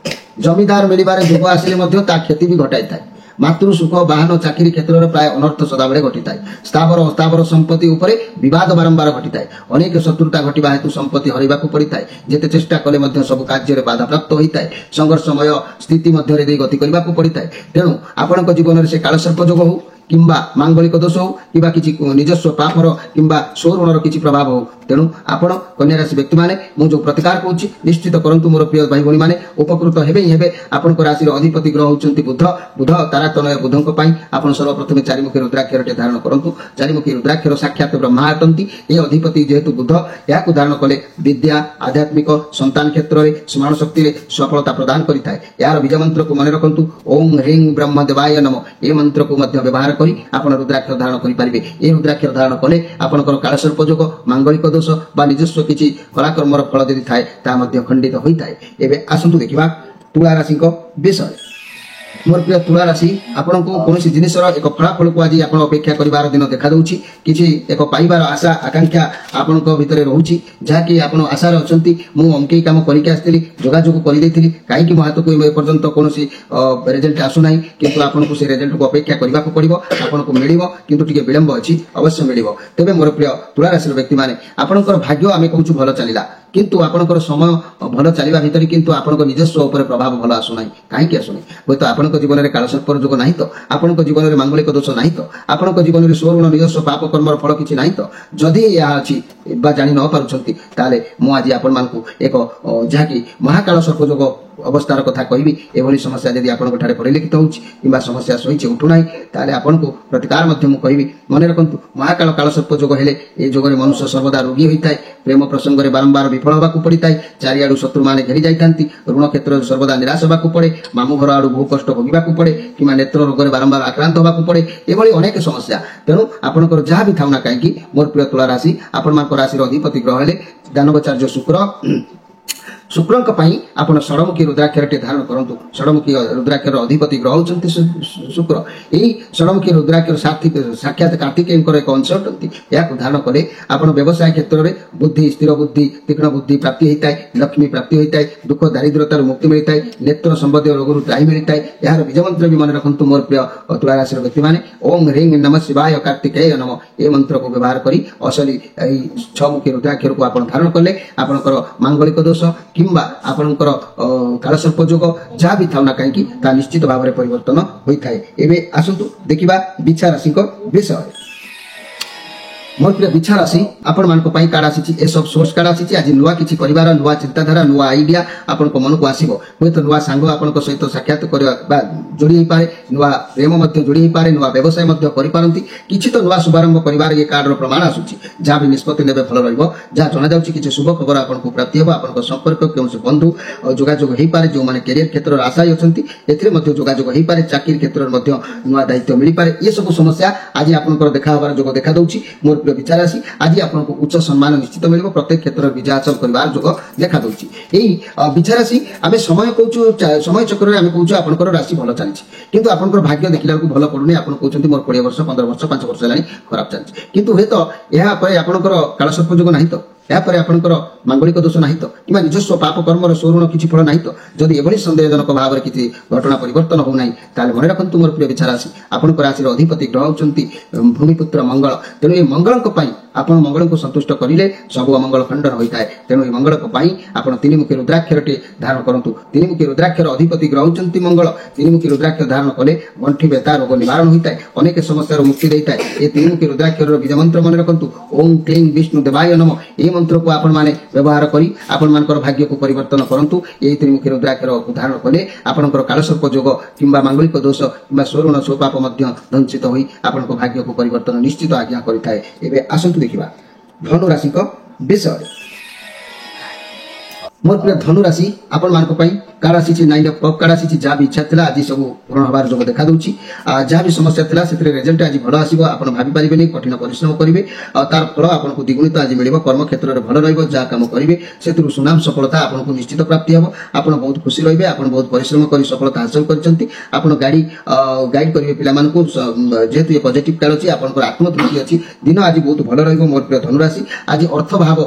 जमीदार मिलबार जोग आसिले क्षति भी घटाई था मातृ सुख वाहन चाकरी क्षेत्र में प्राय अनर्थ सदाबले घटी था स्थावर अस्थावर संपत्ति उपरे विवाद बारंबार घटी था अनेक शत्रुता घटवा हेतु संपत्ति हरवा पड़ता है जिते चेष्टा कले सब कार्य बाधा प्राप्त होता है संघर्षमय स्थिति मध्य गति करने को पड़ता है तेणु आपण जीवन में से कालसर्प जोग हो किंबा मांगलिक दोष हो कि किसी निजस्व पापर किंबा स्वर्ण किसी प्रभाव हो तेणु आपण कन्या राशि व्यक्ति माने मु जो प्रतिकार कहूँ निश्चित करंतु मोर प्रिय भाई भणी माने उपकृत हेबे ही हेबे आपण राशि अधिपति ग्रह होचंती बुध बुध तारातनय बुधंक पई आपण सर्वप्रथम चारिमुखी रुद्राक्षर टे धारण करंतु चारिमुखी रुद्राक्षर साक्षात ब्रह्मा अटंती ए अधिपति जेहेतु बुध याकु धारण कले विद्या आध्यात्मिक संतान क्षेत्र में स्मरण शक्ति रे सफलता प्रदान करिथाय यार बीज मंत्र को मन रखंतु ओं ह्रीं ब्रह्म देवाय नमः ए मंत्र को मध्य व्यवहार करी आपण रुद्राक्षर धारण करि पारिबे ए रुद्राक्षर धारण कले आपनकर कालसर्प जोग मांगलिक दोष बा निजस्व किछि कलाकर्मर फल यदि थाए ता मध्य खंडित होइताय एबे आसंतु देखिबा तुला राशि विषय मोर प्रिय तुला राशि आपण को कौन जिनसर एक फलाफल को आज आप अपेक्षा कर दिन देखा दूँ किसी एक पाइबार आशा आकांक्षा आपण भितर रोचे जहाँकि आप आशार अच्छा मुझे अमकई कम करके आसती जोगाजोग कर कहीं मो हाथ को एपर्यंत कौन रेजल्ट आसुना किंतु आपको से रेजल्ट को अपेक्षा करने को पड़ो आपको मिल कि विलंब अच्छी अवश्य मिल तेज मोर प्रिय तुला राशि व्यक्ति मैंने आपंकर भाग्य आम कहूँ भल चलला किंतु आपंकर समय भल चलवा भितर किंतु आपंक निजस्व उपर प्रभाव भल आसुना कहीं आसुना हूँ तो आपण जीवन में कालसर्प जोग ना तो आपण जीवन में मांगलिक दोष ना तो आपण जीवन में स्वर्ण निजस्व पाप कर्मर फल किसी ना तो जदि यह अच्छी जानी न पार्टी ताले मुझे आपण मानकु एक जहाँकि महाकाल सर्प जोग अवस्थार कथा कहबी एभली समस्या यदि आपण पढ़े लिखित हो समस्या सही उठुना ताले आपण को प्रतिकार कहबी मन रखु महाकाल कालसर्प जोग हेले ए जोगरे मनुष्य सर्वदा रोगी होता है प्रेम प्रसंग में बारंबार विफल होगा पड़ता है चारिआडू शत्रु मैंने घेरी जाती ऋण क्षेत्र सर्वदा निराश होगा पड़े मामू घर आड़ू बहु कष्ट भोगवा पड़े कि नेत्र रोग में बारंबार आक्रांत होगा पड़े एभली अनेक समस्या तेणु आपंकर जहाँ भी थाउना कहीं मोर प्रिय तुला राशि आपण राशि अधिपति ग्रह हेले दानवाचार्य शुक्र शुक्रंक पई आपण षडमुखी रुद्राक्षर टे धारण करंतु षडमुखी रुद्राक्षर अधिपति ग्रह होचंती शुक्र एही षडमुखी रुद्राक्षर साक्षात कार्तिकेयंकर एक अंश अटंती याकु धारण कले आपण व्यवसाय क्षेत्र में बुद्धि स्थिर बुद्धि तीक्ष्ण बुद्धि प्राप्ति होता है लक्ष्मी प्राप्ति होता है दुख दारिद्रतार मुक्ति मिलता है नेत्र संबंधी रोग त्राही मिलता है यार बीज मंत्र भी मन रखंतु मोर प्रिय तुला राशि व्यक्ति माने ओं ह्रीं नमः शिवाय कार्तिकेय नमः ए मंत्र को व्यवहार करी असली छमुखी रुद्राक्षर को आपण धारण कले आपनकर मांगलिक दोष किंबा आपनकर कालसर्प जोग जहाँ भी थाउना कहीं ता निश्चित भाव में परिवर्तन होता है एवं आसतु देखा बिछा राशि विषय मोर प्रिय बिछा राशि आपण मानक पई कार्ड आसी ए सब सोर्स कार्ड आसी आज नुआ किछि परिवार नुआ चिंताधारा नुआ आइडिया आपण को मन को आसीबो होय तो नुआ सांग आपण को सहित साक्षात करबा बा जोड़ी ही पारे नुआ प्रेम मध्य जोड़ी ही पारे नुआ व्यवसाय मध्य करि पारंती किछि तो नुआ शुभारंभ परिवार ये कार्ड रो प्रमाण आसुछि जा भी निष्पत्ति लेबे भलो रहइबो जा जणा जाउछि किछि शुभ खबर आपण को प्राप्ति हेबो आपण को संपर्क केउसे बंधु जोगाजोग हेई पारे जो माने कैरियर क्षेत्र रो आशायी अछंती एथिरे मध्य जोगाजोग हेई पारे चाकरी क्षेत्र रो मध्य नुआ दायित्व मिली पारे ये सब समस्या आज आपण को देखा हबार जोग देखा दउछि मोर प्रिय विचार राशि आज आपण को उच्च सम्मान निश्चित मिलिबो प्रत्येक क्षेत्र विजय हासिल करबार जोग देखा दउछि एई विचार राशि आमे समय कहूछु समय चक्र रे आमे कहूछु आपण को राशि भलो चलछि किंतु आपण को भाग्य देखिला को भलो पडुनी आपण कहउछंती मोर 20 वर्ष 15 वर्ष 5 वर्ष लानी खराब चलछि किंतु हे तो एहा परे आपण को कालसर्प जोग नाही तो यापर आपणकर मांगलिक दोष नाही तो कि निजस्व पाप कर्मर स्वरूण किछि फल नाही तो जदि एभली संदेहजनक भाव में किछि घटना परिवर्तन हो नाही ताले मन रखंतु मोर प्रिय विचार राशि आपणकर राशि अधिपति ग्रह होचंती भूमिपुत्र मंगल तेणु ए मंगलक पई आपण मंगल को संतुष्ट करिले सब अमंगल खंडन होइताय तेणु ए मंगलक पई आपण तीनिमुखी रुद्राक्षरटे धारण करंतु तीनिमुखी रुद्राक्षर अधिपति ग्रह होचंती मंगल तीनिमुखी रुद्राक्षर धारण कले गंठी बेता रोग निवारण होइताय अनेक समस्या मुक्ति देइताय ए तीनिमुखी रुद्राक्षर बीज मंत्र मन रखंतु ओम क्लीं विष्णु देवाय नमः ए मंत्र को आपण माने व्यवहार करी आपण मानकर भाग्य को परिवर्तन करंतु एई त्रिमुखी रुद्राक्षर उदाहरण कले आपनकर कालसर्प जोग किंबा मांगलिक दोष किंबा स्वरूण स्वपाप मध्य दंसित होई आपनको भाग्य को परिवर्तन निश्चित आज्ञा करिथाय एबे आसंतु देखिबा धनु राशि को विषय मोर प्रिय धनु राशि आपण मानक पई कार्ड आसी 9 ऑफ कप कार्ड आसी जा भी इच्छा थिला आज सब पूर्ण होबार जोग देखा दउची जा भी समस्या थिला सेतरे रिजल्ट आज भलो आसीबो आपण भाबी परिबेनी कठिन परिश्रम करिवे तार फल आपण को द्विगुणित आज मिलिबो कर्म क्षेत्र रे भलो रहइबो जा काम करिवे सेतरु सुनाम सफलता आपण को निश्चित प्राप्ति हेबो आपण बहुत खुशी रहिबे आपण बहुत परिश्रम करी सफलता हासिल करचंती आपण गाड़ी गाइड करिवे पिला मान को जेतु ये पॉजिटिव कार्ड अछि आपण को आत्मतृप्ति अछि दिन आज बहुत भलो रहइबो मोर प्रिय धनु राशि आज अर्थ भाव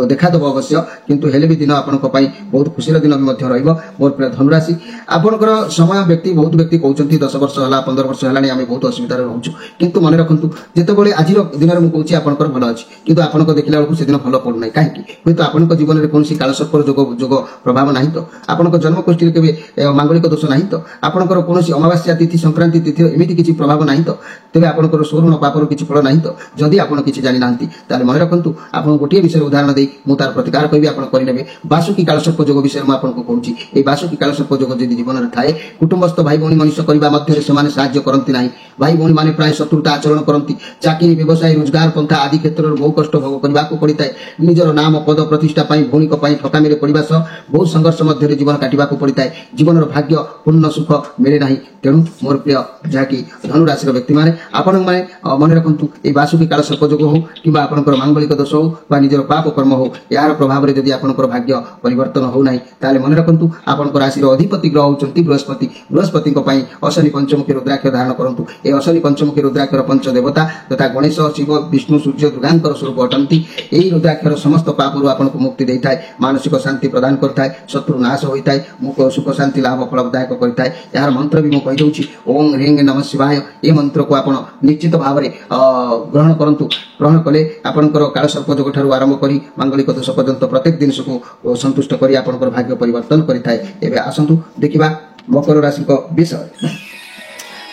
देखा दबो अवश्य किंतु हेले भी दिन आपण को पई बहुत खुशी दिन भी मध्य रहइबो मोर प्रिय धनु राशि आपनकर समय व्यक्ति बहुत व्यक्ति कहउचंती 10 वर्ष हला 15 वर्ष हलानी आमे बहुत असुविधा रे रहउछु किंतु मन रखंतु जेते बळे आजिर दिन रे मु कहउची आपनकर भलो अछि किंतु आपनको देखिला बेलकु से दिन भलो पडु नै काहे कि होय तो आपनको जीवन रे कोनसी कालसर्प जोग प्रभाव नाही तो आपनको जन्म कोष्ठी रे केबे मांगलिक दोष नाही तो आपनकर कोनसी अमावास्या तिथि संक्रांति तिथि एमिति किछि प्रभाव नाही तो तेबे आपनकर स्वरूण पापर किछि फल नाही तो जदि आपण किछि जानि नांती ताले मन रखंतु आपण गोटिए विषय उदाहरण देई मु तार प्रतिकार कइबे आपण करि नेबे बासुकी कालसर्प जोग विषय मु आपनको कहउची ए बासुकी कालसर्प जोग जदि जीवन रे थाए कुटुंबस्थ भाई भौणी मनुष्य करबा मध्य रे समान सहाय्य करंती नाही भाई भौणी माने प्राय शत्रुता आचरण करंती चाकरी व्यवसाय रोजगार पंथा आदि क्षेत्र रे बहु कष्ट भोग करबा को पड़िताय निजर नाम पद प्रतिष्ठा पई भौणी को पई ठकामी रे पड़िबा सह बहुत संघर्ष मध्य रे जीवन काटिबा को पड़िताय जीवन रो भाग्य पूर्ण सुख मिले नाही तेणु मोर प्रिय जाकी धनु राशि रो व्यक्ति माने आपण माने मन रखंतु ए बासुकी कालसर्प जोग हो किबा आपनकर मांगलिक दोष हो बा निजर पाप कर्म हो यार प्रभाव रे जदि आपनकर भाग्य परिवर्तन हो नाही ताले मन रखंतु आपनकर राशि रो अधिपति ग्रह होचंती बृहस्पति को पई अशनि पंचमुखी रुद्राक्ष धारण करंतु ए अशनि पंचमुखी रुद्राक्षर पंच देवता तथा गणेश शिव विष्णु सूर्य दुर्गांकर स्वरूप अटंती एई रुद्राक्षर समस्त पापरु आपनको मुक्ति देइथाय मानसिक शांति प्रदान करथाय शत्रु नाश होइथाय मुख सुख शांति लाभ फलदायक करथाय यार मंत्र भी मु कहि दउची ओम ह्रीं नमः शिवाय ए मंत्र को आपण निश्चित भाव रे ग्रहण कले आपनकर कालसर्प जोग ठारू आरंभ करी मांगलिक दोष पर्यंत प्रत्येक दिन को संतुष्ट करी आपनकर भाग्य परिवर्तन करिथाय एबे आसंतु देखिबा मकर राशि को विषय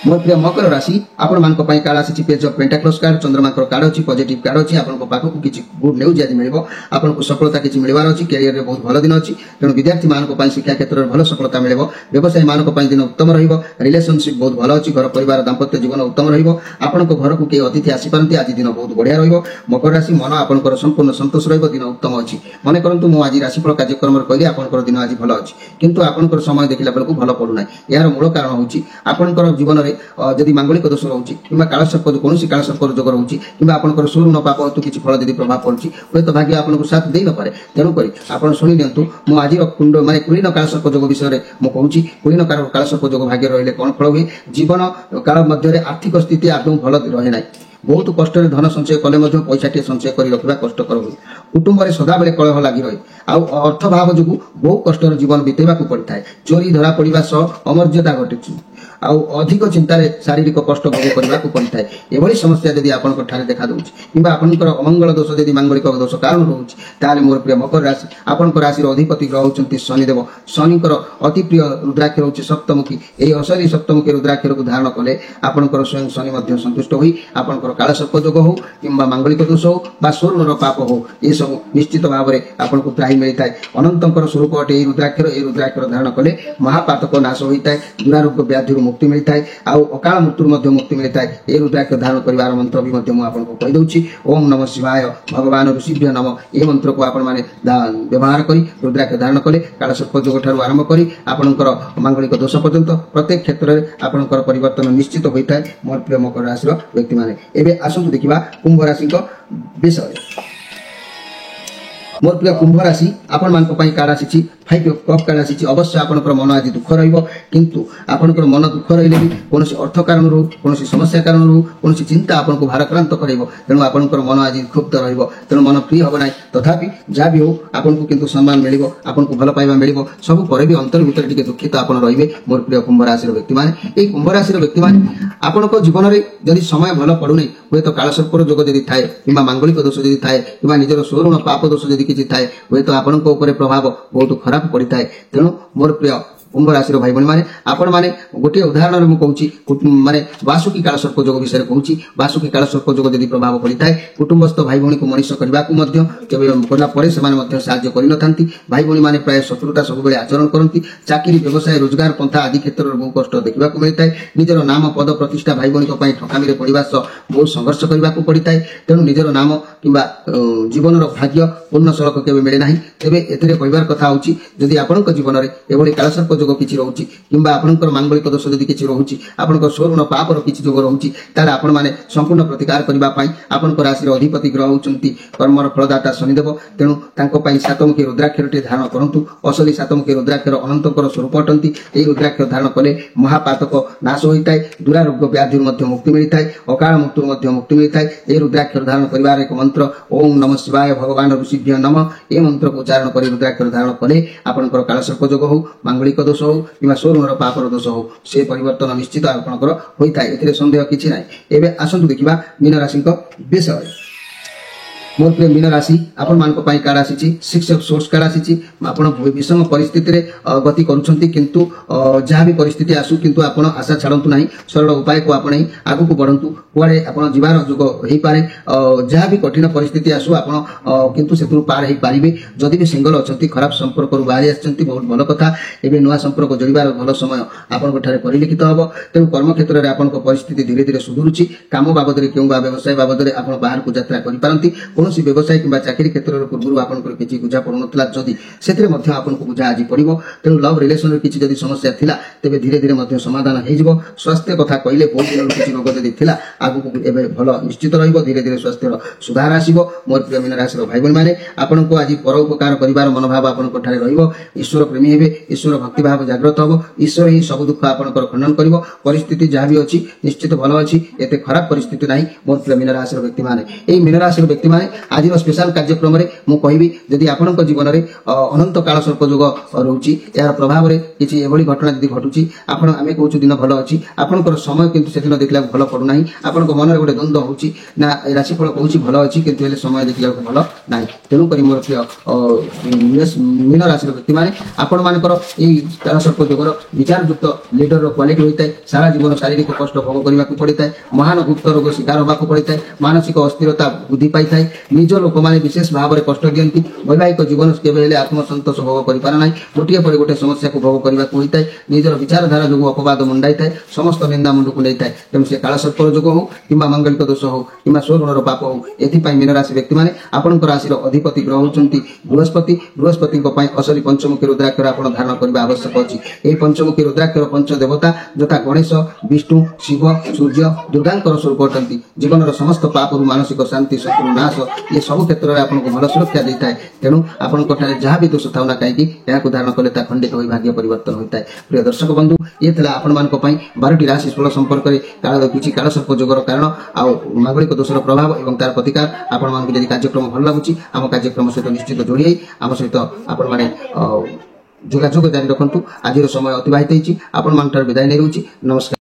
मोर प्रिय मकर राशि आपण मानक पई कार्ड आसी पेज ऑफ पेंटाक्लस कार्ड चंद्रमा को कार्ड अछि पॉजिटिव कार्ड अछि आपण को पाखो को किछि गुड न्यूज आज मिलिबो आपण को सफलता किछि मिलिबार अछि कैरियर रे बहुत भलो दिन अछि तेणु विद्यार्थी मानक पई शिक्षा क्षेत्र रे भलो सफलता मिलिबो व्यवसाय मानक पई दिन उत्तम रहिबो रिलेशनशिप बहुत भलो अछि घर परिवार दाम्पत्य जीवन उत्तम रहिबो आपण को घर को के अतिथि आसी पारंती आज दिन बहुत बढ़िया रहिबो मकर राशि मन आपण को संपूर्ण संतोष रहिबो दिन उत्तम अछि माने करंतु मु आज राशिफल कार्यक्रम रे कहली आपण को दिन आज भलो अछि किंतु आपण को समय देखिला बेलकु भलो पडु नै यार मूल कारण होछि आपण को जीवन रे जदि मांगलिक दोष रहउछि किबा कालसर्प कोनोसी कालसर्प जोग रहउछि किबा आपनकर स्वरूण पाप हेतु किछि फल जदि प्रभाव पड़छि होय तो भाग्य आपनको साथ देइ न पारे तेणु करी आपण सुनि नियंतु मु आज कुंड माने कुलीन कालसर्प जोग विषय रे मु कहउछि कुलीन कालसर्प जोग भाग्य रहले कोन फल हुए जीवन काल मध्य रे आर्थिक स्थिति आदौ भल रहे नै बहुत कष्ट रे धन संचय कले मध्य पैसा टे संचय करी रखिबा कष्टकर होय कुटुंब रे सदा बेले कलह लागि रही आ अर्थ भाव जोगु बहुत कष्ट रे जीवन बितेबा को पड़िथाय चोरी धरा पड़िबा सह अमर्यादा घटिछि ଆଉ ଅଧିକ ଚିନ୍ତାରେ ଶାରୀରିକ କଷ୍ଟ ଭୋଗ କରିବାକୁ ପଡ଼ିଥାଏ। ଏଭଳି ସମସ୍ୟା ଯଦି ଆପଣଙ୍କ ଠାରେ ଦେଖା ଦେଉଛି କିମ୍ବା ଆପଣଙ୍କର ଅମଙ୍ଗଳ ଦୋଷ ଯଦି ମାଙ୍ଗଳିକ ଦୋଷ କାରଣ ରହୁଛି, ତାହେଲେ ମୋର ପ୍ରିୟ ମକର ରାଶି, ଆପଣଙ୍କ ରାଶିର ଅଧିପତି ଗ୍ରହ ହେଉଛନ୍ତି ଶନିଦେବ। ଶନିଙ୍କର ଅତି ପ୍ରିୟ ରୁଦ୍ରାକ୍ଷ ହେଉଛି ସପ୍ତମୁଖୀ। ଏହି ଅସଲି ସପ୍ତମୁଖୀ ରୁଦ୍ରାକ୍ଷରକୁ ଧାରଣ କଲେ ଆପଣଙ୍କର ସ୍ୱୟଂ ଶନି ମଧ୍ୟ ସନ୍ତୁଷ୍ଟ ହୋଇ ଆପଣଙ୍କର କାଳସର୍ପ ଯୋଗ ହେଉ କିମ୍ବା ମାଙ୍ଗଳିକ ଦୋଷ ହେଉ ବା ସ୍ୱର୍ଣ୍ଣର ପାପ ହେଉ, ଏସବୁ ନିଶ୍ଚିତ ଭାବରେ ଆପଣଙ୍କୁ ତ୍ରାହି ମିଳିଥାଏ। ଅନନ୍ତଙ୍କର ସ୍ୱରୂପ ଅଟେ ଏହି ରୁଦ୍ରାକ୍ଷର। ଏହି ରୁଦ୍ରାକ୍ଷର ଧାରଣ କଲେ ମହାପାତକ ନାଶ ହୋଇଥାଏ, ଦୁରାରୋଗ୍ୟ ବ୍ୟାଧିରୁ ମୁକ୍ତି ମିଳିଥାଏ, ଆଉ ଅକାଳ ମୃତ୍ୟୁରୁ ମଧ୍ୟ ମୁକ୍ତି ମିଳିଥାଏ। ଏହି ରୁଦ୍ରାକ୍ଷ ଧାରଣ କରିବାର ମନ୍ତ୍ର ବି ମଧ୍ୟ ମୁଁ ଆପଣଙ୍କୁ କହିଦେଉଛି। ଓಂ ନମଃ ଶିବାୟ ଭଗବାନ ଋଷିଭ୍ୟ ନମ। ଏହି ମନ୍ତ୍ରକୁ ଆପଣମାନେ ବ୍ୟବହାର କରି ରୁଦ୍ରାକ୍ଷ ଧାରଣ କଲେ କାଳସର୍ପ ଯୋଗ ଠାରୁ ଆରମ୍ଭ କରି ଆପଣଙ୍କର ମାଙ୍ଗଳିକ ଦୋଷ ପର୍ଯ୍ୟନ୍ତ ପ୍ରତ୍ୟେକ କ୍ଷେତ୍ରରେ ଆପଣଙ୍କର ପରିବର୍ତ୍ତନ ନିଶ୍ଚିତ ହୋଇଥାଏ ମୋର ପ୍ରିୟ ମକର ରାଶିର ବ୍ୟକ୍ତିମାନେ। ଏବେ ଆସନ୍ତୁ ଦେଖିବା କୁମ୍ଭ ରାଶିଙ୍କ ବିଷୟରେ। मोर प्रिय कुंभ राशि आपण मान कार्ड आसी 5 ऑफ कप कार्ड आसी। अवश्य आपनकर मन आज दुख रहिबो, किंतु आपनकर मन दुख रहिले भी कोनोसी अर्थ कारण रो कोनोसी समस्या कारण रो कोनोसी चिंता आपनको भाराक्रांत करइबो, तेणु आपनकर मन आज क्षुब्ध रहिबो, तेणु मन फ्री होबो नाही। तथापि जा भी हो आपनको किंतु सम्मान मिलिबो, आपनको भल पाइबा मिलिबो, सब परे भी अंतर भीतर टिके दुखित आपण रहिबे मोर प्रिय कुंभ राशि रो व्यक्ति माने। ए कुंभ राशि रो व्यक्ति माने आपनको जीवन रे जदि समय भल पडु नै, होय तो कालसर्पर जोग जदि थाए किबा मांगलिक दोष जदि थाए किबा निजर स्वर्ण पाप दोष जदि किछि थाए, होय तो आपनको ऊपर प्रभाव बहुत खराब पड़ी थाए। तेणु मोर प्रिय कुंभ राशि भाई भणी माने आपण माने गोटे उदाहरण मु कहूची माने वासुकी कालसर्प जोग विषय कहूची। वासुकी कालसर्प जोग जदि प्रभाव पड़ी थाए कुटुंबस्थ भाई भणी को मनीष करबा को मध्य केबे कोला परे से माने मध्य सहाय्य करि नथांती। भाई भणी माने प्राय शत्रुता सब बेले आचरण करंती। चाकरी व्यवसाय रोजगार पंथा आदि क्षेत्र रे बहु कष्ट देखबा को मिलताय। निजर नाम पद प्रतिष्ठा भाई भणी को पई ठकामी रे पड़िबा सो बहुत संघर्ष करबा को पड़िताय। तेणु निजर नाम किबा जीवन रो भाग्य पूर्ण सड़क केबे मिले नाही। तेबे एथिरे कहबार कथा होची जदि आपनक जीवन रे एभली कालसर्प जोग किछि रहउची किंबा आपनकर मांगलिक दोष जदि किछि रहउची, आपनकर स्वर्ण पाप रो किछि जोग रहउची, ताले आपण माने संपूर्ण प्रतिकार करबा पई आपनकर राशि रो अधिपति ग्रह होचंती कर्मर फलदाता शनिदेव। तेणु तांको पई सातमुखी रुद्राक्षरटी धारण करंतु। असली सातमुखी रुद्राक्षर अनंतकर स्वरूप अटंती। एई रुद्राक्ष धारण कले महापातक नाश होइताय, दुरारोग्य व्याधि मध्ये मुक्ति मिलिताय, अकाल मृत्यु मध्ये मुक्ति मिलिताय। एई रुद्राक्ष धारण करिवार एक मंत्र ओम नमः शिवाय भगवान ऋषिभ्य नमः। ए मंत्र को उच्चारण करि रुद्राक्ष धारण कले आपनकर कालसर्प जोग हो, मांगलिक दोष हो किंवा स्वर्ण पापर दोष हो, से परिवर्तन निश्चित आपनकर होइताय। एथिरे संदेह किछि नाही। एबे आसंतु देखिबा मीन राशिक विषय। मोर प्रिय मीन राशि आपण मानको पई कार्ड आसी 6 ऑफ सोर्स कार्ड आसी। आपण विषम परिस्थिति रे गति करूछंती, किंतु जहा भी परिस्थिति आसु किंतु आपण आशा छाडंतु नाही। सरल उपाय को आपण आगु को बढ़ंतु। कुआडे आपण जीवार जोग हेई पारे। जहा भी कठिन परिस्थिति आसु आपण किंतु सेतु पार हेई पारिबे। जदि भी सिंगल अछंती, खराब संपर्क रु बाहरी आछंती, बहुत भलो कथा। एबे नुवा संपर्क जोड़िबार भलो समय आपण को ठारे परिलिखित हबो। तेनु कर्म क्षेत्र रे आपण को परिस्थिति धीरे धीरे सुधुरुची। काम बाबद रे केउ व्यवसाय बाबद रे आपण बाहर को यात्रा करि पारंती। कोनोसी व्यवसाय किंबा चाकरी क्षेत्र पूर्व आपनकर किछि बुझा पड़ुनतला, जदि सेथिरे मध्ये आपनको बुझा आजि पड़िबो। तेनु लव रिलेशन रे किछि जदि समस्या थिला तेबे धीरे धीरे मध्ये समाधान हेइ जिवो। स्वास्थ्य कथा कइले बहुत दिन किछि रोग जदि थिला आगु को एबे भलो निश्चित रहिबो। धीरे धीरे स्वास्थ्य रो सुधार आसीबो। मोर प्रिय मीन राशि रो भाई बहन माने आपनको आजि परोपकार करिवार मनोभाव आपनको ठारे रहिबो। ईश्वर प्रेमी हेबे, ईश्वर भक्ति भाव जागृत हबो। ईश्वर ही सब दुख आपनकर खंडन करिवो। परिस्थिति जहा भी अछि निश्चित भलो अछि, एते खराब परिस्थिति नाही। मोर प्रिय मीन राशि रो व्यक्ति माने एई मीन राशि रो व्यक्ति माने आजि स्पेशल कार्यक्रम रे मु कहिबी जदि आपनक जीवन रे अनंत काल सर्प जोग रहउची, यार प्रभाव रे किछि एभली घटना जदि घटुची, आपण आमे कहूछु दिन भलो अछि, आपनकर समय किंतु सेदिन देखला भलो पडु नाही। आपनक मन रे गोटे द्वंद्व होउची ना राशि फल कहूछि भलो अछि किंतु एले समय देखला भलो नाही। तेनु करी मोर प्रिय मीन राशि रो व्यक्ति माने आपण मानकर एई काल सर्प जोग रो विचार युक्त लीडर रो क्वालिटी होइताय। सारा जीवन शारीरिक कष्ट भोग करिवा को पड़िताय। महान गुप्त रोग शिकार होबा को पड़िताय। मानसिक अस्थिरता वृद्धि पाइताय। निज लोक माने विशेष भाव में कष्ट दियंती। वैवाहिक जीवन केवल आत्मसंतोष भोग कर पारा नाही। गोटे पर गोटे समस्या को भोग करबा को होइताय। निजर विचारधारा जो अपवाद मुंडाइताय, समस्त निंदा मुंड को लेताय। तेणु से कालसर्प जोग हो किंबा मांगलिक दोष हो किंबा स्वर्ण पाप हो, एथि पई मीन राशि व्यक्ति माने आपनक राशि रो अधिपति ग्रह होचंती बृहस्पति। बृहस्पति को पई असली पंचमुखी रुद्राक्ष आपण धारण करबा आवश्यक अछि। एई पंचमुखी रुद्राक्ष रो पंच देवता यथा गणेश, विष्णु, शिव, सूर्य, दुर्गांकर स्वरूप अटंती। जीवन रो समस्त पाप रु मानसिक शांति, शत्रु नाश ये सब क्षेत्र रे आपनको भल सुरक्षा देता है। तेणु आपनको ठारे जहाँ भी दोष थाउ ना कहीं यहाँ धारण कले ता खंडित होई भाग्य परिवर्तन होता है। प्रिय दर्शक बंधु, ये थिला आपण मानक पई 12टी राशि फल संपर्क रे किछि कालसर्प जोगर कारण आ मांगलिक दोषर प्रभाव एवं तार प्रतिकार। आपण मानक यदि कार्यक्रम भल लागुची आम कार्यक्रम सहित निश्चित जोड़ी आम सहित आपण माने ଯୋଗାଯୋଗ ଜାରି ରଖନ୍ତୁ। ଆଜିର ସମୟ ଅତିବାହିତ ହେଇଛି, ଆପଣମାନଙ୍କର ବିଦାୟ ନେଇ ରହୁଛି। ନମସ୍କାର।